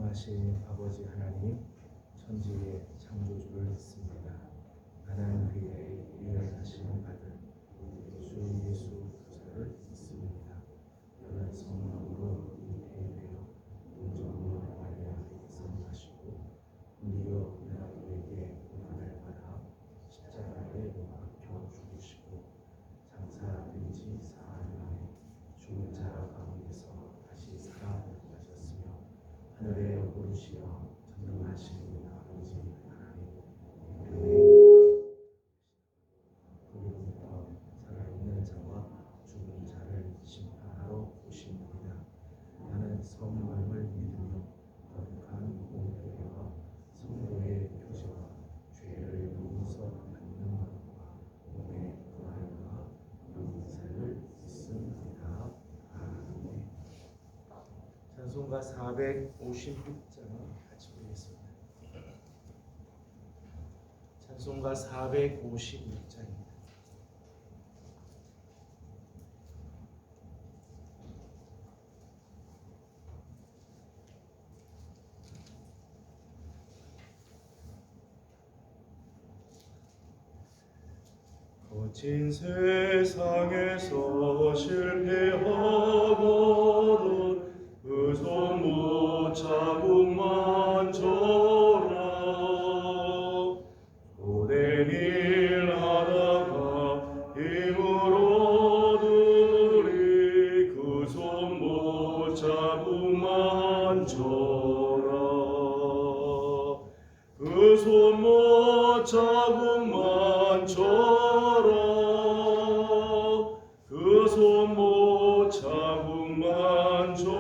전능하신 아버지 하나님, 천지의 창조주를 믿습니다. 나는 그의 유일하신 아들 주 예수 그리스도를 믿습니다. 그는 성령으로 잉태되어 동정으로 말미암아 성하시고 우리여 우리에게 고난을 받아 십자가에 못 박혀 죽으시고 장사된 지 사흘 만에 죽은 자 가운데서 다시 살아나셨으며 하늘에 오르시어 전능하신 아버지 하나님 우편에 거기로부터 살아있는 자와 죽은 자를 심판하러 오십니다. 나는 성령을 믿으며 거룩한 공교회와 성도의 교제와 죄를 용서 받는 것과 몸의 부활과 영생을 믿습니다. 아멘. 찬송가 456장 같이 보겠습니다. 찬송가 456장입니다. 거친 세상에서 실패하거든 그 손못 자국만 져라. 고된 일 하다가 힘을 얻으리 그 손못 자국만 져라. 그 손못 자국만 져라. 그 손못 자국만 져라.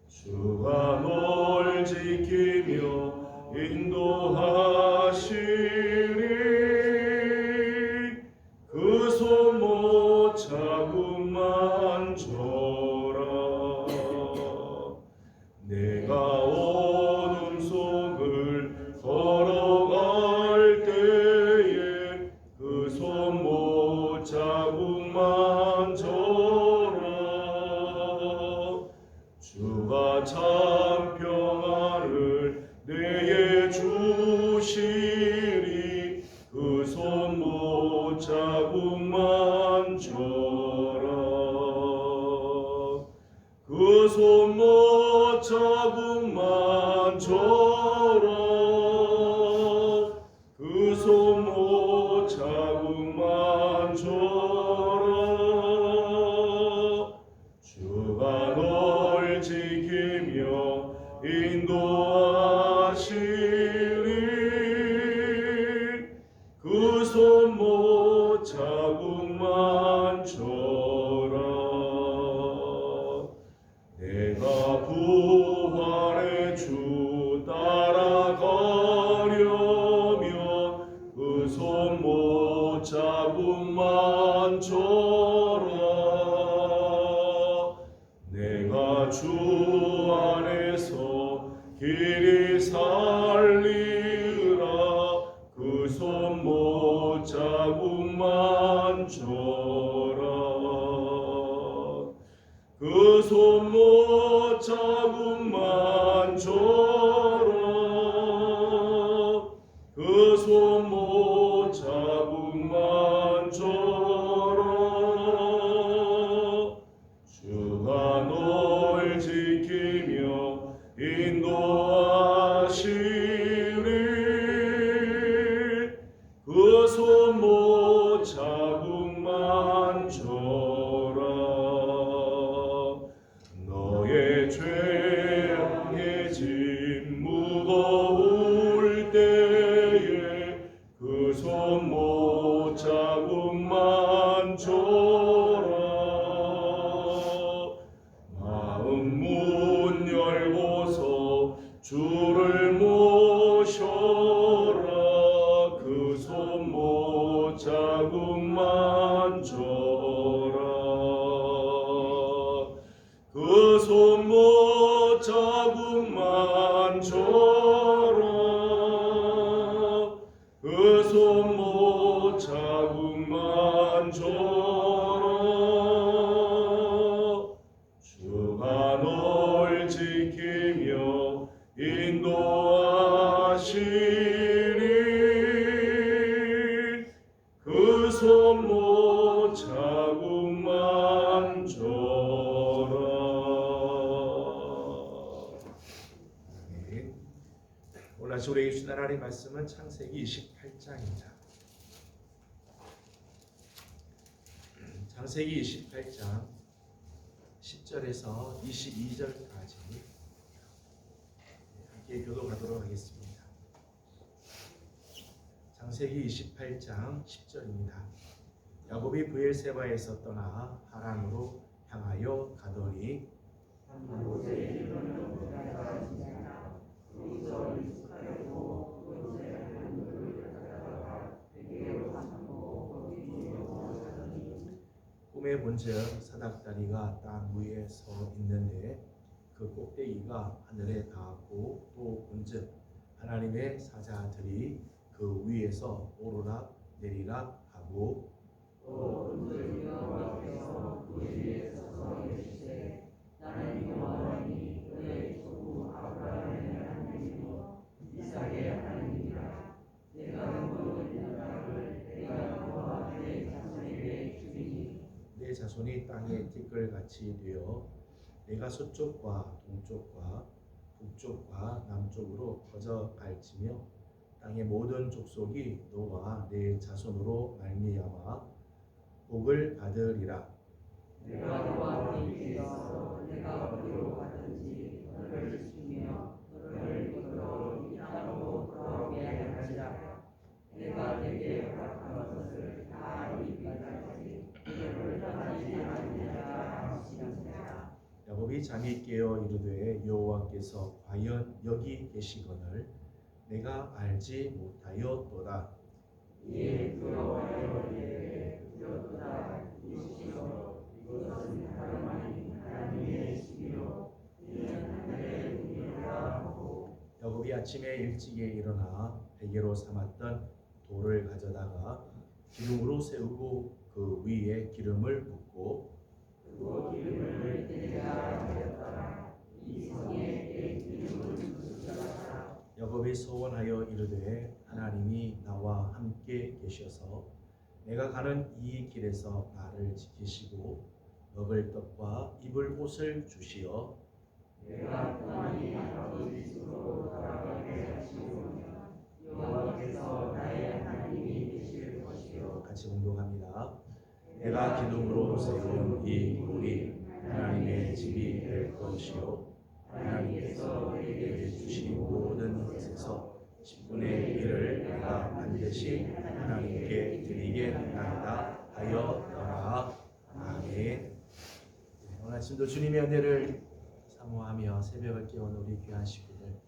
주가 널 지키며 인도하시리. 그 손못 자국만 져라. 내가 어둠 속을 걸어갈 때에 그 손못 자국만 져라. 주가 참 평안을 내게 주시리. 그 손못 자국만 져라. 그 손못 자국만 져라. 그 손못 자국만 져라. 주가 널 지키며 인도하시리. 그 손못 자국만 져라. 내가 부활의 주 따라가려면 그 손못 자국만 져라. 내가 주 안에서 길이 살리라. 그 손못 자국만 져라. 그 손못 자국만 져라. 그 손못 자국만 져라. 주가 널 지키며 인도하시리. 그 손못 자국만 져라. 너의 죄악의 짐 무거울 때에 그 손못 자국만 져라. 마음 문 열고서 주를 모셔라. 그 손못 자국만 져라. 그 손못 자국만 져라. 그 손못 자국만 져라. 주가 너 같이 우리에게 주신 하나님의 말씀은 창세기 28장입니다. 창세기 28장 10절에서 22절까지 함께 교독하도록 하겠습니다. 창세기 28장 10절입니다. 야곱이 브엘세바에서 떠나 하란으로 향하여 가더니 꿈에 본즉 사닥다리가 땅 위에 서 있는데 그 꼭대기가 하늘에 닿았고 또 본즉 하나님의 사자들이 그 위에서 오르락 내리락 하고 또 본즉 여호와께서 그 위에 서서 계시되 나는 여호와니 너의 조부 아브라함의 하나님이요 이삭의 하나님이라. 내가 너의 땅을 내가 너와 내 자손에게 주리니 내 자손이 땅의 티끌같이 되어 내가 서쪽과 동쪽과 북쪽과 남쪽으로 퍼져 갈지며 땅의 모든 족속이 너와 내 자손으로 말미암아 복을 받으리라. 내가 너와 함께 있어 내가 어디로 가든지 너를 지키며 너를 이끌어 이 땅으로 돌아오게 하리라. 내가 내게 허락한 것을 다 이루기까지 너를 떠나지 않으리라 하시니라. 야곱이 잠이 깨어 이르되 여호와께서 과연 여기 계시거늘 내가 알지 못하였도다. 이에 두려워하여 이르되 두렵도다. 이시여 이것은 다름 아닌 하나님의 집이요 이는 하늘의 문이라 하고 야곱이 아침에 일찍에 일어나 베개로 삼았던 돌을 가져다가 기름으로 세우고 그 위에 기름을 붓고 그 기름을 내리라 하였더라. 이 성에 기름을 붓으라. 야곱이 소원하여 이르되 하나님이 나와 함께 계셔서 내가 가는 이 길에서 나를 지키시고 먹을 떡과 입을 옷을 주시어 내가 평안히 아버지 집으로 돌아가게 하시오며 여호와께서 나의 하나님이 되실 것이요. 같이 공동합니다. 내가 기둥으로 세운 이 굴이 하나님의 집이 될 것이요 하나님께서 내게 주신 모든 것에서 10분의 1을 내가 반드시 하나님께 드리겠나이다 하였더라. 아멘. 오늘 아침도 주님의 은혜를 사모하며 새벽을 깨우는 우리 귀한 식구들,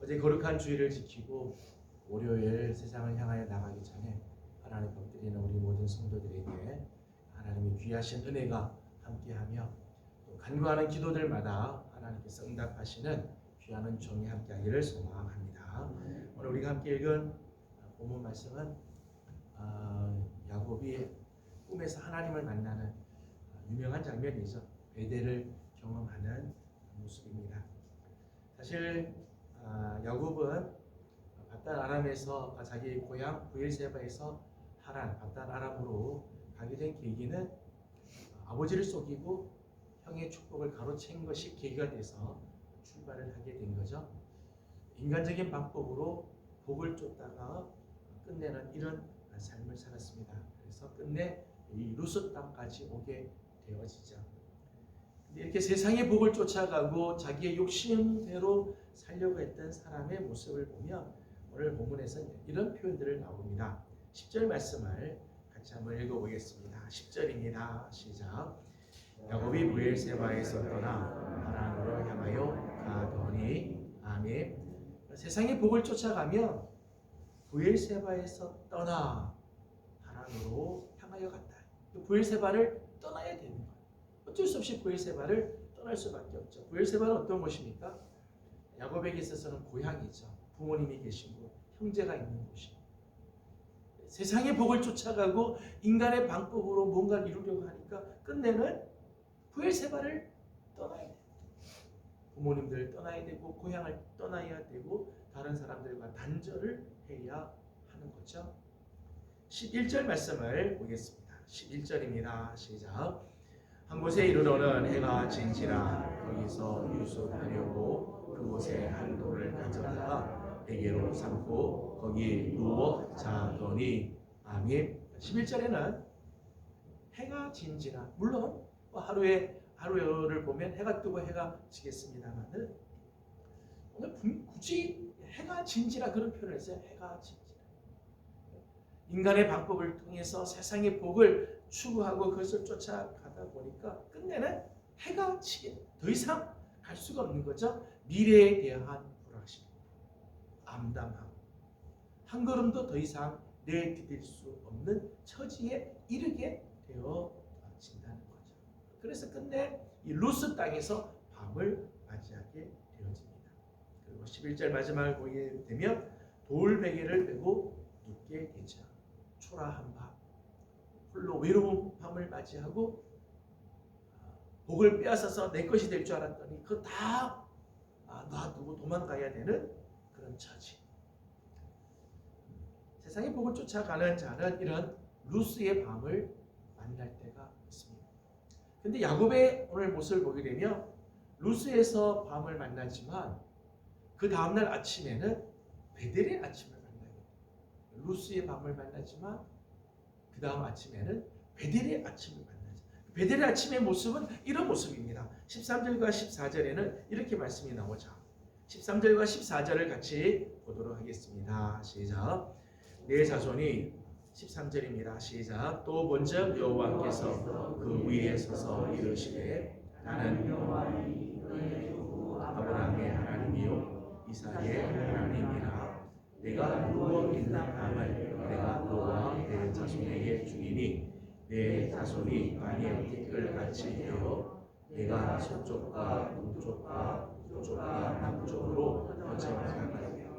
어제 거룩한 주일을 지키고 월요일 세상을 향하여 나가기 전에 하나님 엎드리는 우리 모든 성도들에게 하나님의 귀하신 은혜가 함께하며 또 간구하는 기도들마다 하나님께서 응답하시는 귀한 은총이 함께하기를 소망합니다. 오늘 우리가 함께 읽은 본문 말씀은 야곱이 꿈에서 하나님을 만나는 유명한 장면이죠. 베델을 경험하는 모습입니다. 사실 야곱은 바단 아람에서 자기 고향 브엘세바에서 하란 바단 아람으로 가게 된 계기는 아버지를 속이고 형의 축복을 가로챈 것이 계기가 돼서 출발을 하게 된 거죠. 인간적인 방법으로 복을 쫓다가 끝내는 이런 삶을 살았습니다. 그래서 끝내 이 루스 땅까지 오게 되어지죠. 근데 이렇게 세상의 복을 쫓아가고 자기의 욕심대로 살려고 했던 사람의 모습을 보면 오늘 본문에서 이런 표현들을 나옵니다. 10절 말씀을 같이 한번 읽어보겠습니다. 10절입니다. 시작. 야곱이 브엘세바에서 떠나 하란으로 향하여 가더니 아멘. 세상의 복을 쫓아가면 브엘세바에서 떠나 하란으로 향하여 갔다. 브엘세바를 떠나야 되는 거예요. 어쩔 수 없이 브엘세바를 떠날 수밖에 없죠. 브엘세바는 어떤 곳입니까? 야곱에게 있어서는 고향이죠. 부모님이 계신 곳, 형제가 있는 곳이. 세상의 복을 쫓아가고 인간의 방법으로 뭔가를 이루려고 하니까 끝내는 브엘세바를 떠나야 돼요. 부모님들을 떠나야 되고 고향을 떠나야 되고 다른 사람들과 단절을 해야 하는 거죠. 11절 말씀을 보겠습니다. 11절입니다. 시작. 한 곳에 이르러는 해가 진지라 거기서 유숙하려고 그곳에 한 돌을 가져다가 베개로 삼고 거기 누워 자더니 아멘. 11절에는 해가 진지나 물론 하루를 보면 해가 뜨고 해가 지겠습니다만은 오늘 굳이 해가 진지라 그런 표현을 했어요. 해가 진지라. 인간의 방법을 통해서 세상의 복을 추구하고 그것을 쫓아가다 보니까 끝내는 해가 지게 더 이상 갈 수가 없는 거죠. 미래에 대한 불확실, 암담함, 한 걸음도 더 이상 내디딜 수 없는 처지에 이르게 되어진다는 거죠. 그래서 끝내 이 루스 땅에서 밤을 맞이하게 되어집니다. 그리고 11절 마지막을 보게 되면 돌베개를 베고 눕게 되죠. 초라한 밤, 홀로 외로운 밤을 맞이하고 복을 빼앗아서 내 것이 될 줄 알았더니 그거 다 놔두고 도망가야 되는 그런 처지. 세상의 복을 쫓아가는 자는 이런 루스의 밤을 만날 때가 있습니다. 근데 야곱의 오늘 모습을 보게 되면 루스에서 밤을 만나지만 그 다음날 아침에는 베델의 아침을 만나게 돼요. 루스의 밤을 만나지만 그 다음 아침에는 베델의 아침을 만나죠. 베델의 아침의 모습은 이런 모습입니다. 13절과 14절에는 이렇게 말씀이 나오죠. 13절과 14절을 같이 보도록 하겠습니다. 시작. 내 자손이 13절입니다. 시작. 또 먼저 여호와께서 그 위에 서서 이르시되 나는 아브라함의 하나님이요 이삭의 하나님이라. 내가 누워 있는 땅을 내가 너와 내 자손에게 주리니 내 자손이 땅의 티끌같이 되어 내가 서쪽과 동쪽과 북쪽과 남쪽으로 퍼져나가리라.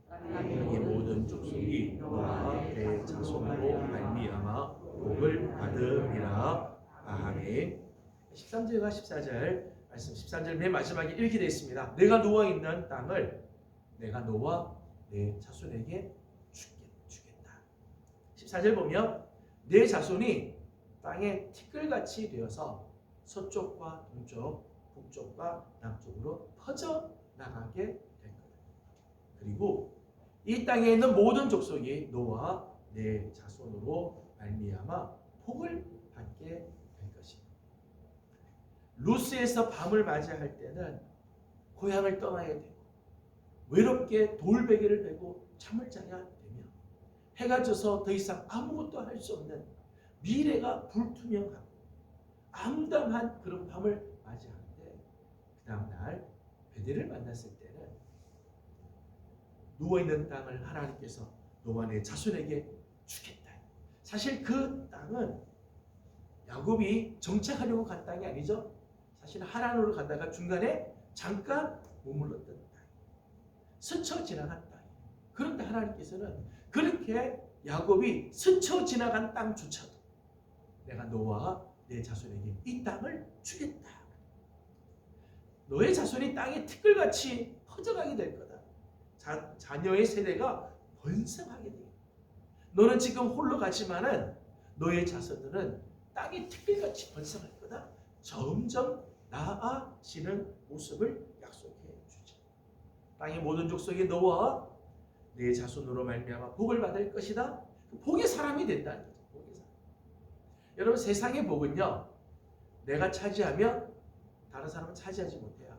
땅의 모든 족속이 너와 내 자손으로 말미암아 복을 받으리라. 아멘. 13절과 14절 말씀 13절 맨 마지막에 이렇게 되어 있습니다. 내가 누워있는 땅을 내가 너와 내 자손에게 주겠다. 14절 보면 내 자손이 땅의 티끌같이 되어서 서쪽과 동쪽, 북쪽과 남쪽으로 퍼져나가게 될 거다. 그리고 이 땅에 있는 모든 족속이 너와 내 자손으로 말미암아 복을 받게 될 것입니다. 루스에서 밤을 맞이할 때는 고향을 떠나야 되고 외롭게 돌베개를 베고 잠을 자야 되며 해가 져서 더 이상 아무것도 할 수 없는 미래가 불투명하고 암담한 그런 밤을 맞이하는데 그 다음날 베델을 만났을 때는 누워있는 땅을 하나님께서 너와 내 자손에게 주겠다. 사실 그 땅은 야곱이 정착하려고 간 땅이 아니죠. 사실 하란으로 가다가 중간에 잠깐 머물렀던 땅, 스쳐 지나간 땅. 그런데 하나님께서는 그렇게 야곱이 스쳐 지나간 땅조차도 내가 너와 내 자손에게 이 땅을 주겠다. 너의 자손이 땅에 티끌같이 퍼져가게 될 거다. 자녀의 세대가 번성하게 돼. 너는 지금 홀로 가지만은 너의 자손들은 땅에 티끌같이 번성할 거다. 점점 나아지는 모습을 약속해 주죠. 땅의 모든 족속이 너와 내 자손으로 말미암아 복을 받을 것이다. 복의 사람이 된다는 거죠. 복의 사람. 여러분 세상의 복은요, 내가 차지하면 다른 사람은 차지하지 못해요.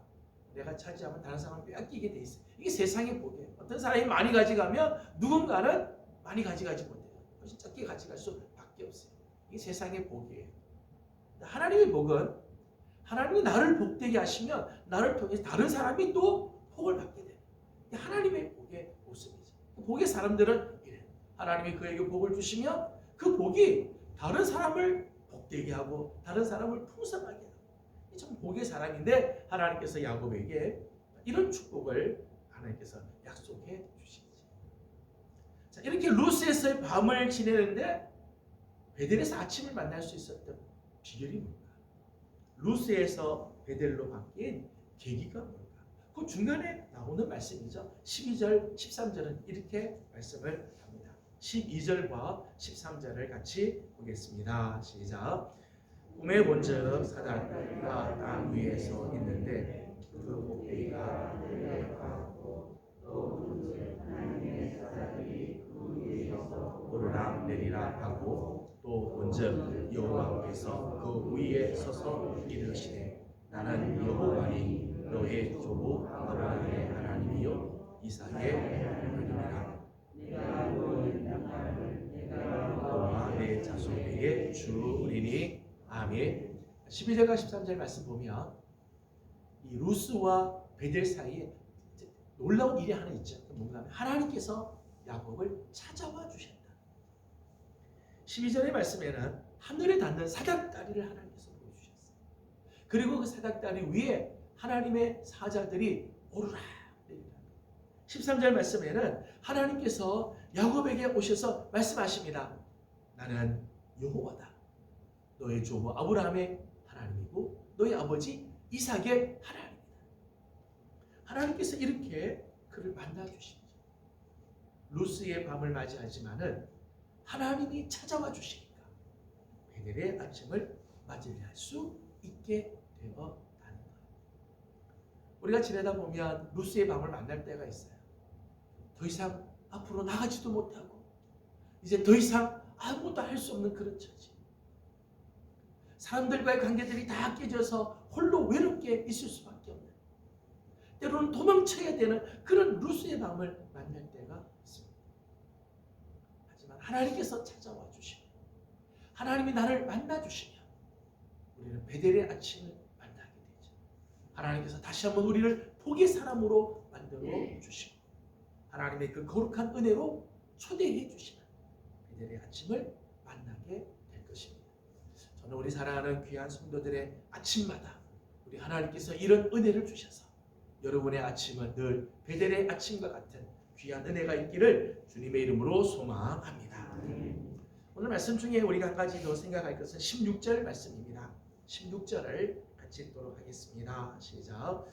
내가 차지하면 다른 사람은 빼앗기게 돼 있어요. 이게 세상의 복이에요. 어떤 사람이 많이 가져가면 누군가는 많이 가져가지 못해요. 훨씬 적게 가져갈 수밖에 없어요. 이게 세상의 복이에요. 하나님의 복은 하나님이 나를 복되게 하시면 나를 통해서 다른 사람이 또 복을 받게 돼요. 이게 하나님의 복의 모습이죠. 복의 사람들은 이래요. 하나님이 그에게 복을 주시면 그 복이 다른 사람을 복되게 하고 다른 사람을 풍성하게 하고 참 복의 사람인데 하나님께서 야곱에게 이런 축복을 하나님께서 약속해 주시죠. 자, 이렇게 루스에서의 밤을 지내는데 베델에서 아침을 만날 수 있었던 비결이 뭔가? 루스에서 베델로 바뀐 계기가 뭔가? 그 중간에 나오는 말씀이죠. 12절, 13절은 이렇게 말씀을 합니다. 12절과 13절을 같이 보겠습니다. 시작. 꿈에 본즉 사자가 땅 위에 서 있는데 그 꼭대기가 하늘에 닿았고 또 문제 되리라 하고 또 먼저 여호와께서 그 위에 서서 이르시되 나는 여호와니 너의 조부 아브라함의 하나님이요 이삭의 하나님이라 너와 내 자손에게 주리니 아멘. 12절과 13절 말씀 보면 이 루스와 베델 사이에 놀라운 일이 하나 있죠. 뭔가 하면 하나님께서 야곱을 찾아와 주셨다. 12절의 말씀에는 하늘에 닿는 사닥다리를 하나님께서 보여주셨어요. 그리고 그 사닥다리 위에 하나님의 사자들이 오르락 내리락. 13절 말씀에는 하나님께서 야곱에게 오셔서 말씀하십니다. 나는 여호와다. 너의 조부 아브라함의 하나님이고 너의 아버지 이삭의 하나님이다. 하나님께서 이렇게 그를 만나주시죠. 루스의 밤을 맞이하지만은 하나님이 찾아와 주시니까 베델의 아침을 맞이할 수 있게 되었다는 거예요. 우리가 지내다 보면 루스의 밤을 만날 때가 있어요. 더 이상 앞으로 나가지도 못하고 이제 더 이상 아무것도 할 수 없는 그런 처지. 사람들과의 관계들이 다 깨져서 홀로 외롭게 있을 수밖에 없는, 때로는 도망쳐야 되는 그런 루스의 밤을 만날 때가 있습니다. 하지만 하나님께서 찾아와 주시면, 하나님이 나를 만나 주시면 우리는 베델의 아침을 만나게 되죠. 하나님께서 다시 한번 우리를 복의 사람으로 만들어 주시고 하나님의 그 거룩한 은혜로 초대해 주시는 베델의 아침을 만나게 될 것입니다. 저는 우리 사랑하는 귀한 성도들의 아침마다 우리 하나님께서 이런 은혜를 주셔서 여러분의 아침은 늘 베델의 아침과 같은 귀한 은혜가 있기를 주님의 이름으로 소망합니다. 오늘 말씀 중에 우리가 한 가지 더 생각할 것은 16절 말씀입니다. 16절을 같이 읽도록 하겠습니다. 시작.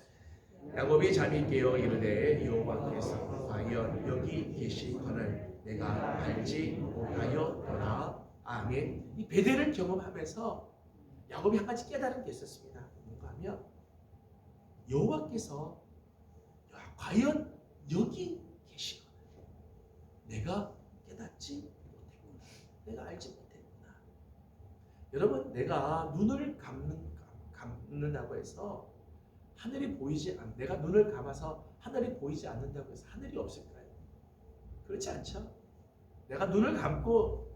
야곱이 잠이 깨어 이르되 여호와께서 과연 여기 계시거늘 내가 알지 못하였더라. 아멘. 이 베델을 경험하면서 야곱이 한 가지 깨달은 게 있었습니다. 뭔가 하면 여호와께서 과연 여기 계시거늘 내가 깨닫지 못했구나. 내가 알지 못했구나. 여러분, 내가 눈을 감는다고 해서 하늘이 보이지 않, 내가 눈을 감아서 하늘이 보이지 않는다고 해서 하늘이 없을까요? 그렇지 않죠? 내가 눈을 감고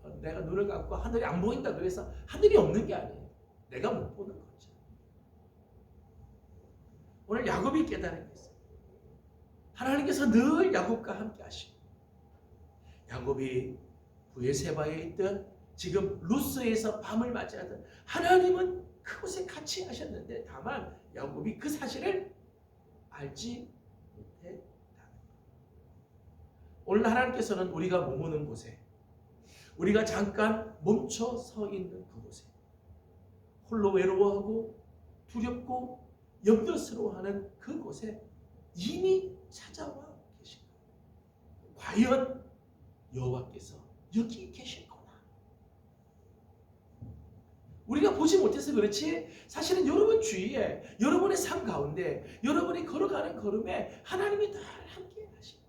하늘이 안 보인다 그래서 하늘이 없는 게 아니에요. 내가 못 보는 거죠. 오늘 야곱이 깨달은 게 있어요. 하나님께서 늘 야곱과 함께 하시고 야곱이 부에세바에 있던 지금 루스에서 밤을 맞이하던 하나님은 그곳에 같이 하셨는데 다만 야곱이 그 사실을 알지 못했다는 거예요. 오늘 하나님께서는 우리가 머무는 곳에, 우리가 잠깐 멈춰 서 있는 그곳에 홀로 외로워하고 두렵고 염려스러워하는 그곳에 이미 찾아와 계신 거예요. 과연 여호와께서 여기 계실거나. 우리가 보지 못해서 그렇지 사실은 여러분 주위에, 여러분의 삶 가운데, 여러분이 걸어가는 걸음에 하나님이 늘 함께 하시고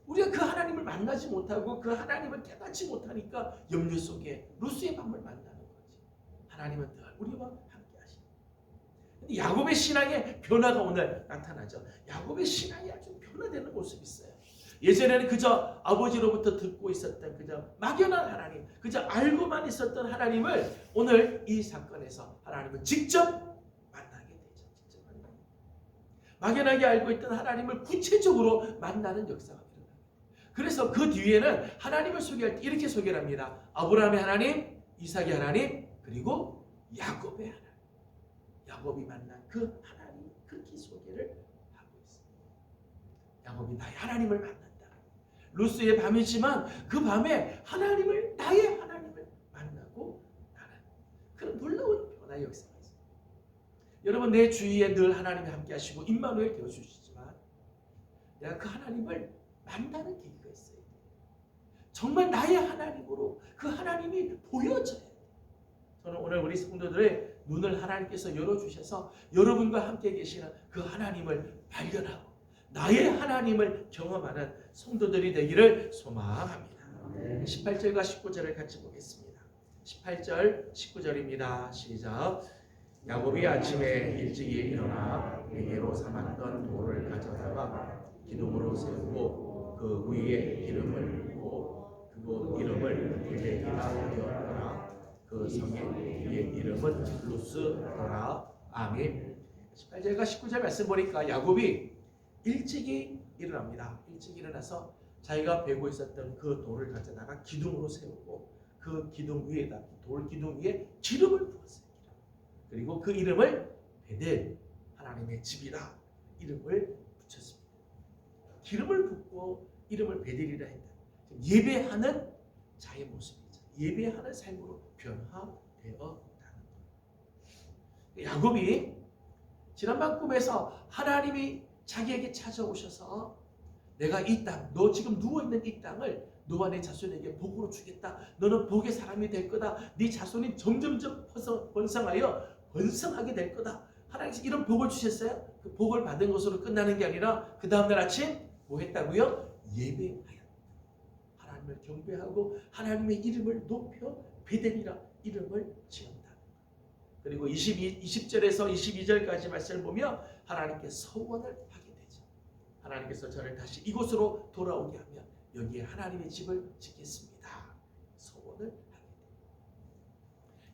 우리가 그 하나님을 만나지 못하고 그 하나님을 깨닫지 못하니까 염려 속에 루스의 밤을 만나는 거지. 하나님은 늘 우리와 함께 하십니다. 근데 야곱의 신앙의 변화가 오늘 나타나죠. 야곱의 신앙이 아주 변화되는 모습이 있어요. 예전에는 그저 아버지로부터 듣고 있었던 그저 막연한 하나님, 그저 알고만 있었던 하나님을 오늘 이 사건에서 하나님은 직접 만나게 되죠. 직접 만나게. 막연하게 알고 있던 하나님을 구체적으로 만나는 역사가 일어납니다. 그래서 그 뒤에는 하나님을 소개할 때 이렇게 소개를 합니다. 아브라함의 하나님, 이삭의 하나님, 그리고 야곱의 하나님. 야곱이 만난 그 하나님, 그렇게 소개를 하고 있습니다. 야곱이 나의 하나님을 만났다. 루스의 밤이지만 그 밤에 하나님을, 나의 하나님을 만나고 나는 그런 놀라운 변화의 역사가 있습니다. 여러분, 내 주위에 늘 하나님이 함께 하시고 임마누엘 되어주시지만 내가 그 하나님을 만나는 계기가 있어요. 정말 나의 하나님으로 그 하나님이 보여져야 돼요. 저는 오늘 우리 성도들의 눈을 하나님께서 열어주셔서 여러분과 함께 계시는 그 하나님을 발견하고 나의 하나님을 경험하는 성도들이 되기를 소망합니다. 18절과 19절을 같이 보겠습니다. 18절, 19절입니다. 시작. 야곱이 아침에 일찍이 일어나 베개로 삼았던 돌을 가져다가 기둥으로 세우고 그 위에 기름을 붓고 그곳 이름을 베델이라 하였더라. 그 성의 이름은 루스더라. 아멘. 18절과 19절 말씀 보니까 야곱이 일찍이 일어납니다. 일찍 일어나서 자기가 베고 있었던 그 돌을 가져다가 기둥으로 세우고 그 기둥 위에다 돌 기둥 위에 기름을 부었어요. 그리고 그 이름을 베델, 하나님의 집이라 이름을 붙였습니다. 기름을 붓고 이름을 베델이라 했다. 예배하는 자의 모습이죠. 예배하는 삶으로 변화되었다는 거예요. 야곱이 지난번 꿈에서 하나님이 자기에게 찾아오셔서 내가 이 땅, 너 지금 누워있는 이 땅을 너와 내 자손에게 복으로 주겠다. 너는 복의 사람이 될 거다. 네 자손이 점점점 번성하여 번성하게 될 거다. 하나님께서 이런 복을 주셨어요. 그 복을 받은 것으로 끝나는 게 아니라 그 다음날 아침 뭐 했다고요? 예배하였다. 하나님을 경배하고 하나님의 이름을 높여 베델이라 이름을 지었다. 그리고 20절에서 22절까지 말씀을 보면 하나님께 서원을 하게 되죠. 하나님께서 저를 다시 이곳으로 돌아오게 하면 여기에 하나님의 집을 짓겠습니다. 서원을 하게 됩니다.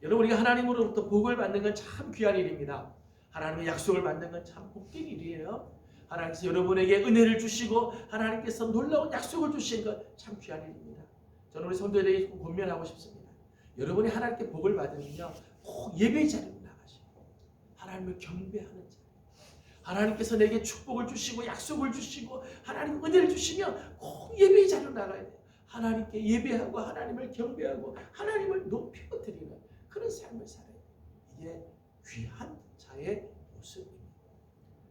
여러분, 우리가 하나님으로부터 복을 받는 건 참 귀한 일입니다. 하나님의 약속을 받는 건 참 복된 일이에요. 하나님께서 여러분에게 은혜를 주시고 하나님께서 놀라운 약속을 주시는 건 참 귀한 일입니다. 저는 우리 성도들에게 권면하고 싶습니다. 여러분이 하나님께 복을 받으면요, 꼭 예배 자리로 나가시고 하나님을 경배하는 자리. 하나님께서 내게 축복을 주시고 약속을 주시고 하나님 은혜를 주시면 꼭 예배 자리로 나가야 돼요. 하나님께 예배하고 하나님을 경배하고 하나님을 높여드리는 그런 삶을 살아야 돼요. 이게 귀한 자의 모습입니다.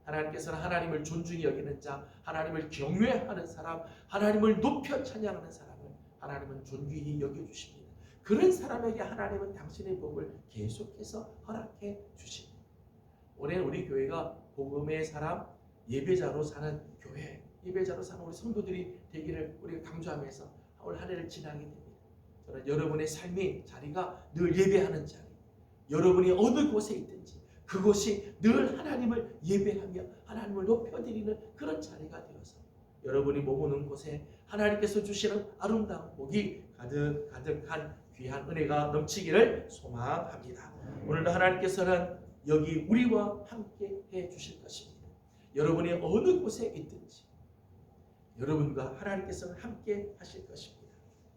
하나님께서는 하나님을 존중히 여기는 자, 하나님을 경외하는 사람, 하나님을 높여 찬양하는 사람을 하나님은 존귀히 여겨주십니다. 그런 사람에게 하나님은 당신의 복을 계속해서 허락해 주십니다. 올해는 우리 교회가 복음의 사람, 예배자로 사는 교회, 예배자로 사는 우리 성도들이 되기를 우리가 강조하면서 올 한 해를 지나게 됩니다. 저는 여러분의 삶의 자리가 늘 예배하는 자리, 여러분이 어느 곳에 있든지 그곳이 늘 하나님을 예배하며 하나님을 높여드리는 그런 자리가 되어서 여러분이 머무는 곳에 하나님께서 주시는 아름다운 복이 가득한 귀한 은혜가 넘치기를 소망합니다. 오늘도 하나님께서는 여기 우리와 함께 해 주실 것입니다. 여러분이 어느 곳에 있든지 여러분과 하나님께서는 함께 하실 것입니다.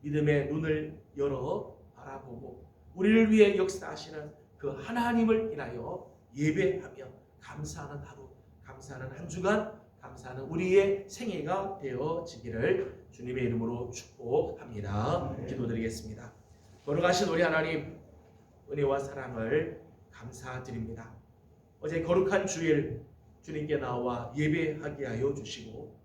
믿음의 눈을 열어 바라보고 우리를 위해 역사하시는 그 하나님을 인하여 예배하며 감사하는 하루, 감사하는 한 주간, 감사하는 우리의 생애가 되어지기를 주님의 이름으로 축복합니다. 기도드리겠습니다. 거룩하신 우리 하나님, 은혜와 사랑을 감사드립니다. 어제 거룩한 주일 주님께 나와 예배하게 하여 주시고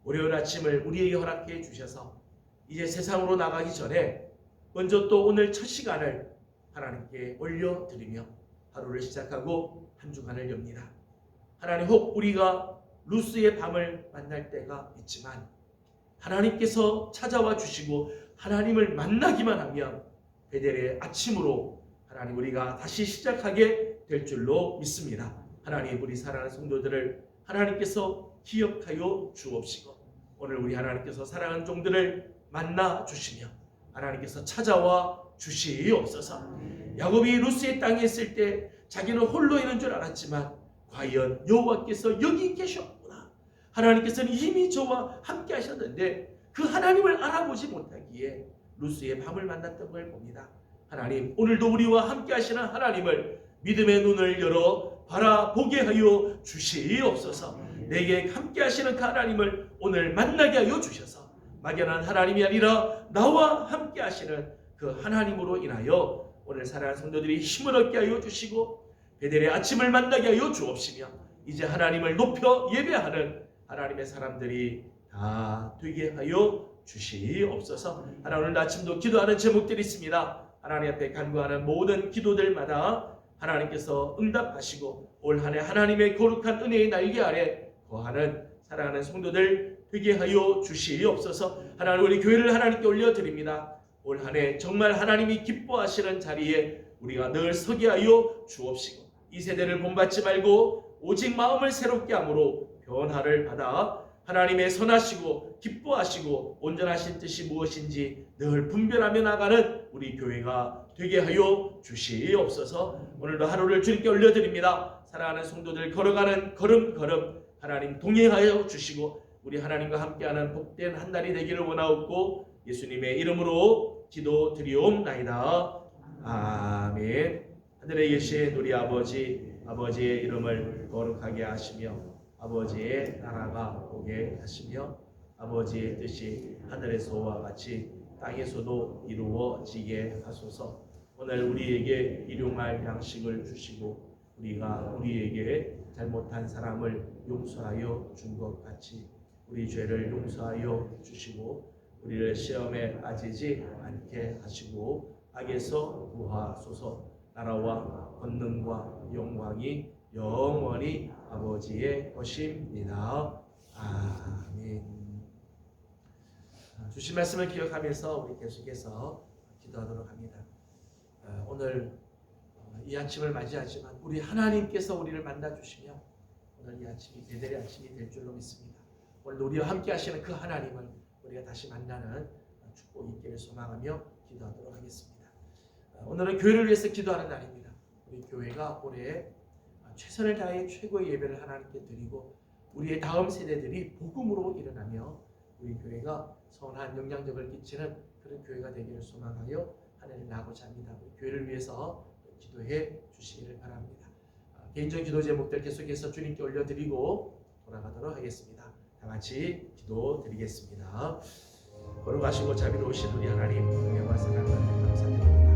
월요일 아침을 우리에게 허락해 주셔서 이제 세상으로 나가기 전에 먼저 또 오늘 첫 시간을 하나님께 올려드리며 하루를 시작하고 한 주간을 엽니다. 하나님, 혹 우리가 루스의 밤을 만날 때가 있지만 하나님께서 찾아와 주시고 하나님을 만나기만 하면 베델의 아침으로 하나님 우리가 다시 시작하게 될 줄로 믿습니다. 하나님, 우리 사랑하는 성도들을 하나님께서 기억하여 주옵시고 오늘 우리 하나님께서 사랑하는 종들을 만나 주시며 하나님께서 찾아와 주시옵소서. 야곱이 루스의 땅에 있을 때 자기는 홀로 있는 줄 알았지만 과연 여호와께서 여기 계셨구나. 하나님께서는 이미 저와 함께 하셨는데 그 하나님을 알아보지 못하기에 루스의 밤을 만났던 걸 봅니다. 하나님, 오늘도 우리와 함께 하시는 하나님을 믿음의 눈을 열어 바라보게 하여 주시옵소서. 내게 함께 하시는 그 하나님을 오늘 만나게 하여 주셔서 막연한 하나님이 아니라 나와 함께 하시는 그 하나님으로 인하여 오늘 사랑하는 성도들이 힘을 얻게 하여 주시고 베델의 아침을 만나게 하여 주옵시며 이제 하나님을 높여 예배하는 하나님의 사람들이 다 되게 하여 주시옵소서. 하나님, 오늘 아침도 기도하는 제목들이 있습니다. 하나님 앞에 간구하는 모든 기도들마다 하나님께서 응답하시고 올 한 해 하나님의 거룩한 은혜의 날개 아래 거하는 사랑하는 성도들 되게 하여 주시옵소서. 하나님, 우리 교회를 하나님께 올려드립니다. 올 한 해 정말 하나님이 기뻐하시는 자리에 우리가 늘 서게 하여 주옵시고, 이 세대를 본받지 말고 오직 마음을 새롭게 함으로 변화를 받아 하나님의 선하시고 기뻐하시고 온전하신 뜻이 무엇인지 늘 분별하며 나가는 우리 교회가 되게 하여 주시옵소서. 오늘도 하루를 주님께 올려드립니다. 사랑하는 성도들 걸어가는 걸음걸음 하나님 동행하여 주시고 우리 하나님과 함께하는 복된 한 날이 되기를 원하옵고 예수님의 이름으로 기도드리옵나이다. 아멘. 하늘에 계신 우리 아버지, 아버지의 이름을 거룩하게 하시며 아버지의 나라가 오게 하시며 아버지의 뜻이 하늘에서와 같이 땅에서도 이루어지게 하소서. 오늘 우리에게 일용할 양식을 주시고 우리가 우리에게 잘못한 사람을 용서하여 준 것 같이 우리 죄를 용서하여 주시고 우리를 시험에 빠지지 않게 하시고 악에서 구하소서. 나라와 권능과 영광이 영원히 아버지의 것입니다. 아멘. 주신 말씀을 기억하면서 우리 계속해서 기도하도록 합니다. 오늘 이 아침을 맞이하지만 우리 하나님께서 우리를 만나 주시며 오늘 이 아침이 베델의 아침이 될 줄로 믿습니다. 오늘 우리와 함께 하시는 그 하나님을 우리가 다시 만나는 축복이 있기를 소망하며 기도하도록 하겠습니다. 오늘은 교회를 위해서 기도하는 날입니다. 우리 교회가 올해 최선을 다해 최고의 예배를 하나님께 드리고 우리의 다음 세대들이 복음으로 일어나며 우리 교회가 선한 영향력을 끼치는 그런 교회가 되기를 소망하여 하늘을 나고자 합니다. 우리 교회를 위해서 기도해 주시기를 바랍니다. 개인적인 기도 제목들 계속해서 주님께 올려드리고 돌아가도록 하겠습니다. 다 같이 기도드리겠습니다. 걸어가시고 자비로우신 우리 하나님, 은혜와 사랑을 감사드립니다.